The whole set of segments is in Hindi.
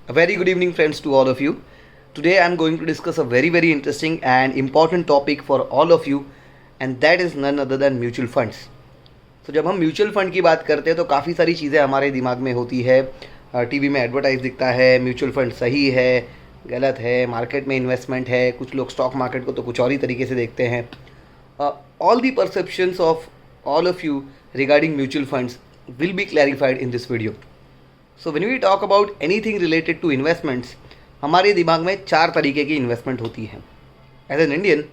A very good evening, friends, to all of you. Today, I'm going to discuss a very interesting and important topic for all of you, and that is none other than mutual funds. तो जब हम म्यूचुअल फंड की बात करते हैं तो काफ़ी सारी चीज़ें हमारे दिमाग में होती है. टीवी में एडवर्टाइज दिखता है, म्यूचुअल फंड सही है, गलत है, मार्केट में इन्वेस्टमेंट है. कुछ लोग स्टॉक मार्केट को तो कुछ और ही तरीके से देखते हैं. All the perceptions of all of you regarding mutual funds will be clarified in this video. So when we talk about anything related to investments, हमारे दिमाग में 4 तरीके की इन्वेस्टमेंट होती है. एज एन इंडियन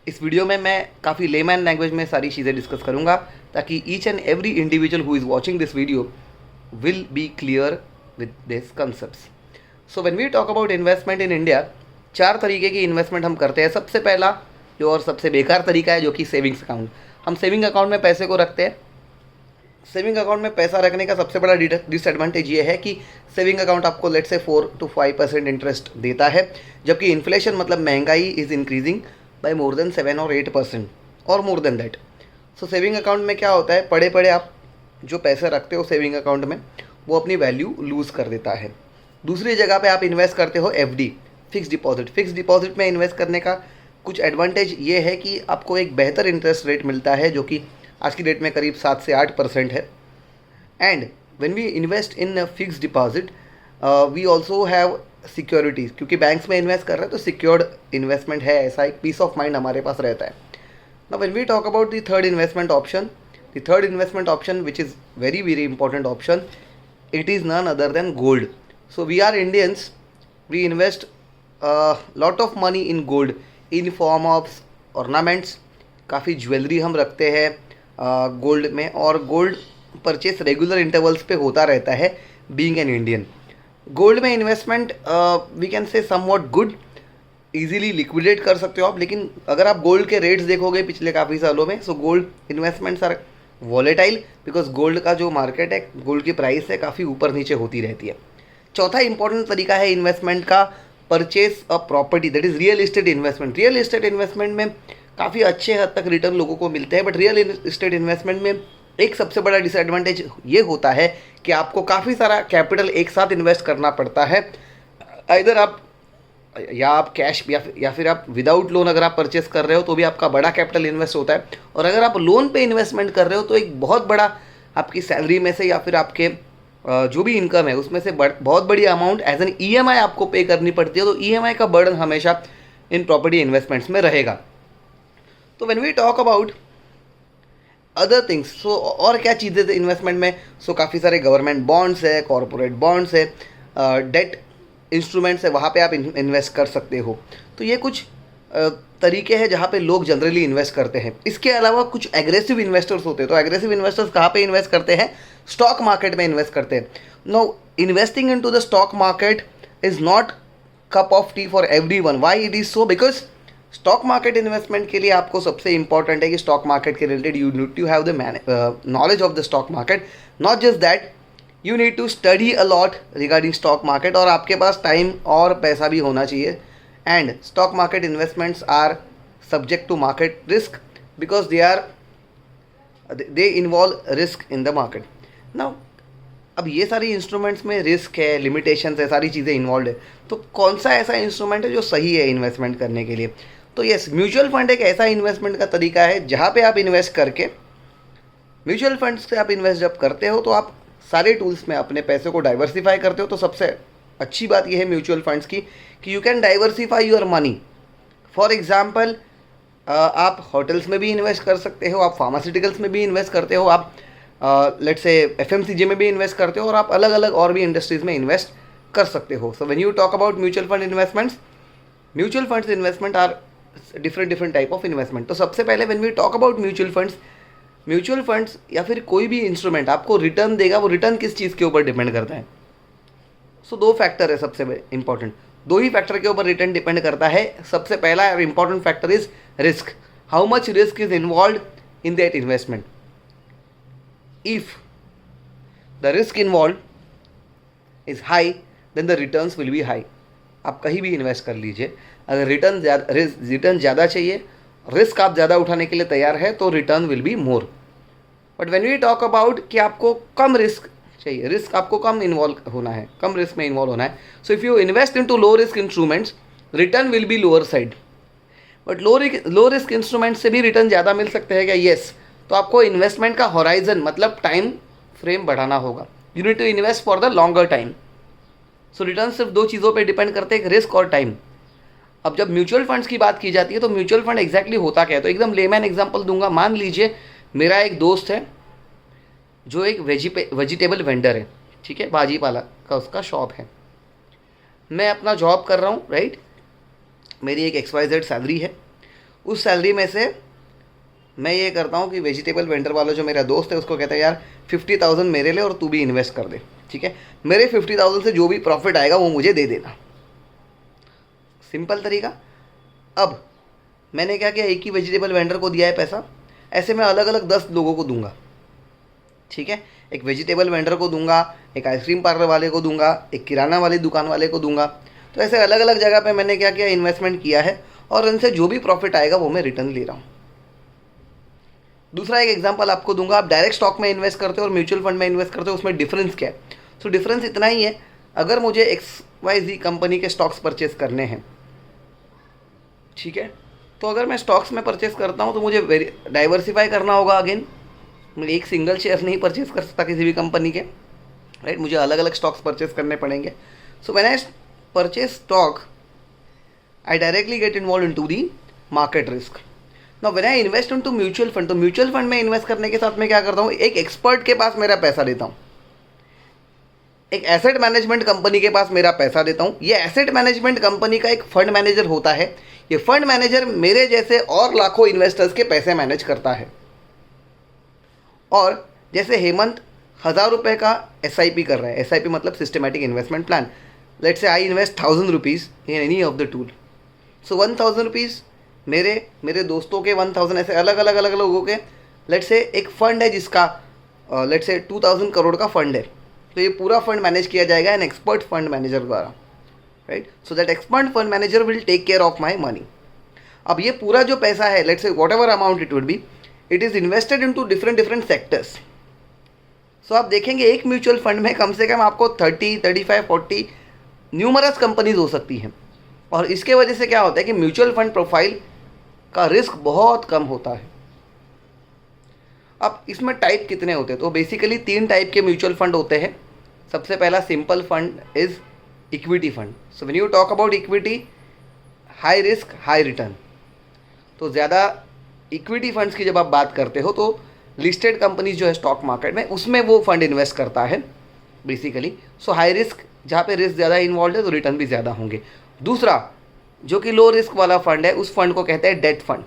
इस वीडियो में मैं काफ़ी लेमैन लैंग्वेज में सारी चीज़ें डिस्कस करूँगा ताकि each and every individual who is watching this video will be clear with this concepts. So when we talk about investment in India, 4 तरीके की इन्वेस्टमेंट हम करते हैं. सबसे पहला जो और सबसे बेकार तरीका है जो कि सेविंग्स अकाउंट. हम सेविंग अकाउंट में पैसे को रखते हैं. सेविंग अकाउंट में पैसा रखने का सबसे बड़ा डिसएडवांटेज ये है कि सेविंग अकाउंट आपको लेट से 4 to 5% इंटरेस्ट देता है, जबकि इन्फ्लेशन मतलब महंगाई is increasing by more than 7 or 8% और more than that. So saving account में क्या होता है, पड़े पड़े आप जो पैसे रखते हो सेविंग अकाउंट में वो अपनी वैल्यू लूज़ कर देता है. दूसरी जगह पे आप इन्वेस्ट करते हो FD, fix deposit. Fix deposit में इन्वेस्ट करने का कुछ एडवांटेज ये है कि आपको एक बेहतर इंटरेस्ट रेट मिलता है जो कि आज की डेट में करीब 7 से 8% है. And when we invest in fix deposit we also have securities, banks बैंक्स में इन्वेस्ट कर रहे हैं तो सिक्योर्ड इन्वेस्टमेंट है, ऐसा एक पीस ऑफ माइंड हमारे पास रहता है. Now when we talk about the third investment option which is very important option, it is none other than gold. So we are Indians, we invest lot of money in gold in form of ornaments. काफ़ी ज्वेलरी हम रखते हैं गोल्ड में, और गोल्ड परचेस रेगुलर इंटरवल्स पे होता रहता है. बीइंग एन इंडियन, गोल्ड में investment we can say somewhat good, easily liquidate कर सकते हो आप. लेकिन अगर आप गोल्ड के रेट्स देखोगे पिछले काफ़ी सालों में, so gold investments are volatile because gold का जो मार्केट है, गोल्ड की प्राइस है काफ़ी ऊपर नीचे होती रहती है. चौथा इंपॉर्टेंट तरीका है इन्वेस्टमेंट का, purchase a property, that is real estate investment. Real estate investment में काफ़ी अच्छे हद तक रिटर्न लोगों को मिलते हैं, बट रियल इस्टेट इन्वेस्टमेंट में एक सबसे बड़ा डिसएडवांटेज ये होता है कि आपको काफ़ी सारा कैपिटल एक साथ इन्वेस्ट करना पड़ता है. इधर आप कैश या फिर आप विदाउट लोन अगर आप परचेस कर रहे हो तो भी आपका बड़ा कैपिटल इन्वेस्ट होता है, और अगर आप लोन पे इन्वेस्टमेंट कर रहे हो तो एक बहुत बड़ा आपकी सैलरी में से या फिर आपके जो भी इनकम है उसमें से बहुत बड़ी अमाउंट एज एन EMI आपको पे करनी पड़ती है. तो EMI का बर्डन हमेशा इन प्रॉपर्टी इन्वेस्टमेंट्स में रहेगा. तो when we talk about other things, so और क्या चीज़ें थे इन्वेस्टमेंट में, सो काफ़ी सारे गवर्नमेंट बॉन्ड्स है, कॉरपोरेट बॉन्ड्स है, डेट इंस्ट्रूमेंट्स है, वहाँ पे आप इन्वेस्ट कर सकते हो. तो ये कुछ तरीके हैं जहाँ पे लोग जनरली इन्वेस्ट करते हैं. इसके अलावा कुछ एग्रेसिव इन्वेस्टर्स होते हैं. तो एग्रेसिव इन्वेस्टर्स कहाँ पे इन्वेस्ट करते हैं, स्टॉक मार्केट में इन्वेस्ट करते हैं. No, investing into the stock market is not cup of tea for everyone. Why it is so, because stock market investment के लिए आपको सबसे इंपॉर्टेंट है कि स्टॉक मार्केट के related you need to have the knowledge of the stock market. Not just that, you need to study a lot regarding stock market, और आपके पास टाइम और पैसा भी होना चाहिए. And stock market investments are subject to market risk because they involve risk in the market. Now अब ये सारी इंस्ट्रूमेंट्स में रिस्क है, लिमिटेशंस है, सारी चीज़ें इन्वॉल्व है. तो कौन सा ऐसा इंस्ट्रूमेंट है जो सही है इन्वेस्टमेंट करने के लिए? तो यस, म्यूचुअल फंड एक ऐसा इन्वेस्टमेंट का तरीका है जहाँ पे आप इन्वेस्ट करके, म्यूचुअल फंड से आप इन्वेस्ट जब करते हो तो आप सारे टूल्स में अपने पैसे को डाइवर्सिफाई करते हो. तो सबसे अच्छी बात यह है म्यूचुअल फंड्स की कि you can diversify your money. For example, आप होटल्स में भी इन्वेस्ट कर सकते हो, आप फार्मास्यूटिकल्स में भी इन्वेस्ट करते हो, आप लेट्स से FMCG में भी इन्वेस्ट करते हो, और आप अलग अलग और भी इंडस्ट्रीज़ में इन्वेस्ट कर सकते हो. So when you talk about mutual fund investments, mutual funds investment are different type of investment. तो सबसे पहले when we talk about mutual funds या फिर कोई भी इंस्ट्रूमेंट आपको रिटर्न देगा, वो रिटर्न किस चीज़ के ऊपर डिपेंड करता है. सो 2 फैक्टर है सबसे इंपॉर्टेंट, 2 ही फैक्टर के ऊपर रिटर्न डिपेंड करता है. सबसे पहला important factor is risk. How much risk is involve in that investment. If the risk involve is high then the returns will be high. आप कहीं भी इन्वेस्ट कर लीजिए, अगर रिटर्न ज़्यादा चाहिए, रिस्क आप ज़्यादा उठाने के लिए तैयार है, तो return will be more. But when we talk about कि आपको कम रिस्क चाहिए, रिस्क आपको कम इन्वॉल्व होना है, कम रिस्क में इन्वॉल्व होना है. So if you invest into low risk instruments, return will be lower side. But low risk instrument से भी रिटर्न ज़्यादा मिल सकते हैं क्या? येस. तो आपको इन्वेस्टमेंट का हॉराइजन मतलब टाइम फ्रेम बढ़ाना होगा. You need to invest for the longer time. So return सिर्फ दो चीज़ों पे डिपेंड करते हैं, एक रिस्क और टाइम. अब जब म्यूचुअल फंड्स की बात की जाती है तो म्यूचुअल फंड एग्जैक्टली होता क्या है? तो एकदम लेमैन एग्जांपल दूंगा. मान लीजिए मेरा एक दोस्त है जो एक वेजिटेबल वेंडर है, ठीक है, भाजी पाला का उसका शॉप है. मैं अपना जॉब कर रहा हूँ, राइट. मेरी एक XYZ सैलरी है. उस सैलरी में से मैं ये करता हूँ कि वेजिटेबल वेंडर वाला जो मेरा दोस्त है उसको कहता है यार 50,000 मेरे लिए और तू भी इन्वेस्ट कर दे, ठीक है. मेरे 50,000 से जो भी प्रॉफिट आएगा वो मुझे दे देना. सिंपल तरीका. अब मैंने क्या किया, एक ही वेजिटेबल वेंडर को दिया है पैसा, ऐसे मैं अलग अलग 10 लोगों को दूंगा, ठीक है. एक वेजिटेबल वेंडर को दूंगा, एक आइसक्रीम पार्लर वाले को दूंगा, एक किराना वाली दुकान वाले को दूंगा. तो ऐसे अलग अलग जगह पे मैंने क्या किया, इन्वेस्टमेंट किया है और उनसे जो भी प्रॉफिट आएगा वो मैं रिटर्न ले रहा हूँ. दूसरा एक एग्जांपल आपको दूंगा. आप डायरेक्ट स्टॉक में इन्वेस्ट करते हो और म्यूचुअल फंड में इन्वेस्ट करते हो, उसमें डिफरेंस क्या है? सो डिफरेंस इतना ही है, अगर मुझे XYZ कंपनी के स्टॉक्स परचेस करने हैं, ठीक है, तो अगर मैं स्टॉक्स में परचेस करता हूँ तो मुझे डाइवर्सिफाई करना होगा. अगेन मैं एक सिंगल शेयर नहीं परचेस कर सकता किसी भी कंपनी के, राइट. मुझे अलग अलग स्टॉक्स परचेस करने पड़ेंगे. So when I purchase stock, I directly get involve into the market risk. Now when I invest into mutual fund, तो म्यूचुअल फंड में इन्वेस्ट करने के साथ मैं क्या करता हूँ, एक एक्सपर्ट के पास मेरा पैसा देता हूँ, एक एसेट मैनेजमेंट कंपनी के पास मेरा पैसा देता हूँ. ये एसेट मैनेजमेंट कंपनी का एक फंड मैनेजर होता है. ये फंड मैनेजर मेरे जैसे और लाखों इन्वेस्टर्स के पैसे मैनेज करता है. और जैसे हेमंत 1,000 रुपये का SIP कर रहा है, SIP मतलब systematic investment plan. Let's say I invest 1,000 rupees in any of the tool. So 1,000 rupees मेरे दोस्तों के 1,000, ऐसे अलग अलग लोगों के. लेट्स से एक फंड है जिसका लेट्स से 2,000 करोड़ का फंड है. तो ये पूरा फंड मैनेज किया जाएगा एन एक्सपर्ट फंड मैनेजर द्वारा, right. So that expert fund manager will take care of my money. अब ये पूरा जो पैसा है, let's say whatever amount it would be, it is invested in two different sectors. So आप देखेंगे एक म्यूचुअल फंड में कम से कम आपको 30, 35, 40 न्यूमरस कंपनीज हो सकती हैं. और इसके वजह से क्या होता है कि म्यूचुअल फंड प्रोफाइल का रिस्क बहुत कम होता है. अब इसमें टाइप कितने होते हैं? तो बेसिकली 3 टाइप के म्यूचुअल फंड होते हैं. सबसे पहला simple fund is equity fund. So when you talk about equity, high risk high return. तो ज़्यादा इक्विटी फंड्स की जब आप बात करते हो तो लिस्टेड कंपनीज जो है स्टॉक मार्केट में, उसमें वो फंड इन्वेस्ट करता है बेसिकली. सो हाई रिस्क, जहाँ पे रिस्क ज़्यादा इन्वॉल्व है तो रिटर्न भी ज़्यादा होंगे. दूसरा जो कि लो रिस्क वाला फंड है, उस फंड को कहते हैं debt fund.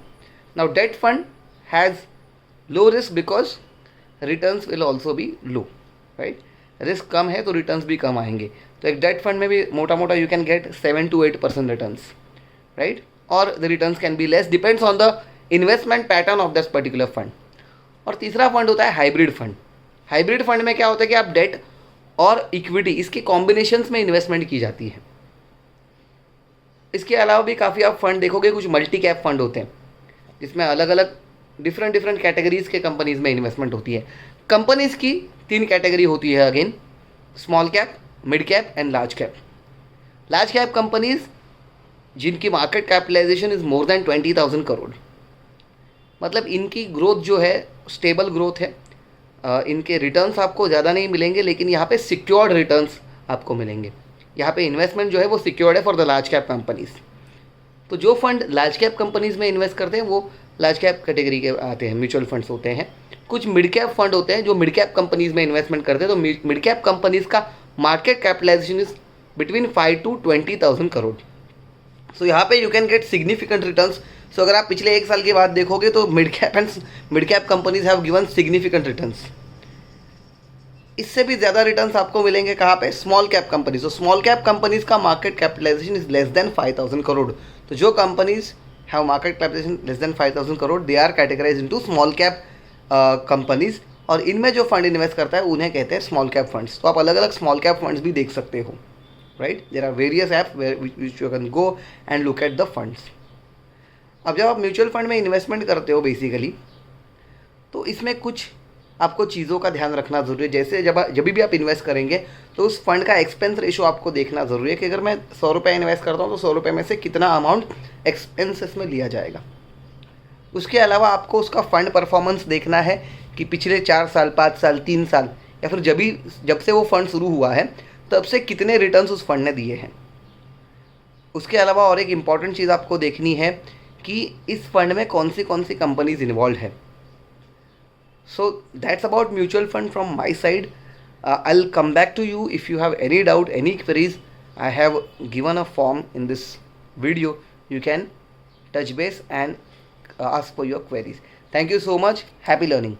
Now debt fund has low risk because returns will also be low, right. Risk कम है तो रिटर्न्स भी कम आएंगे. तो एक डेट फंड में भी मोटा मोटा you can get 7 to 8% returns, right. और the returns can be less, depends on the investment pattern of that particular fund. और तीसरा फंड होता है हाइब्रिड फंड. हाइब्रिड फंड में क्या होता है कि आप डेट और इक्विटी इसकी कॉम्बिनेशंस में इन्वेस्टमेंट की जाती है. इसके अलावा भी काफ़ी आप फंड देखोगे, कुछ मल्टी कैप फंड होते हैं जिसमें अलग अलग डिफरेंट कैटेगरीज के कंपनीज में इन्वेस्टमेंट होती है. कंपनीज की 3 कैटेगरी होती है again, small cap, mid cap and large cap. Large cap companies जिनकी market capitalisation is more than 20,000 crore, मतलब इनकी ग्रोथ जो है स्टेबल ग्रोथ है. इनके रिटर्न्स आपको ज़्यादा नहीं मिलेंगे, लेकिन यहाँ पे सिक्योर्ड रिटर्न्स आपको मिलेंगे. यहाँ पे इन्वेस्टमेंट जो है वो सिक्योर्ड है for the large cap companies. तो जो फंड लार्ज कैप कंपनीज में इन्वेस्ट करते हैं वो लार्ज कैप कैटेगरी के आते हैं, म्यूचुअल फंड्स होते हैं. कुछ मिड कैप फंड होते हैं जो मिड कैप कंपनीज में इन्वेस्टमेंट करते हैं. तो मिड कैप कंपनीज का market capitalisation is between 5 to 20,000 crore. So यहाँ पे you can get significant returns. So अगर आप पिछले 1 साल के बाद देखोगे तो mid cap companies have given significant returns. इससे भी ज़्यादा रिटर्न्स आपको मिलेंगे कहाँ पे? Small cap companies. तो स्मॉल कैप कंपनीज का market capitalisation is less than 5,000 crore. तो जो companies have market capitalization less than 5,000 crore, they are categorize into small cap companies. और इनमें जो फंड इन्वेस्ट करता है उन्हें कहते हैं स्मॉल कैप फंड्स. तो आप अलग अलग स्मॉल कैप फंड्स भी देख सकते हो, right. There are various apps which you can go and look at the funds. अब जब आप म्यूचुअल फंड में इन्वेस्टमेंट करते हो बेसिकली, तो इसमें कुछ आपको चीज़ों का ध्यान रखना ज़रूरी है। जैसे जब भी आप इन्वेस्ट करेंगे तो उस फंड का एक्सपेंस रेशो आपको देखना ज़रूरी है कि अगर मैं 100 रुपये इन्वेस्ट करता हूँ तो 100 रुपये में से कितना अमाउंट एक्सपेंसेस में लिया जाएगा। उसके अलावा आपको उसका फंड परफॉर्मेंस देखना है कि पिछले 4 साल, 5 साल, 3 साल या फिर जब से वो फंड शुरू हुआ है तब से कितने रिटर्न्स उस फंड ने दिए हैं। उसके अलावा और एक इम्पॉर्टेंट चीज़ आपको देखनी है कि इस फंड में कौन सी कंपनीज इन्वॉल्व है। So that's about mutual fund from my side. I'll come back to you if you have any doubt, any queries. I have given a form in this video. You can touch base and ask for your queries. Thank you so much. Happy learning.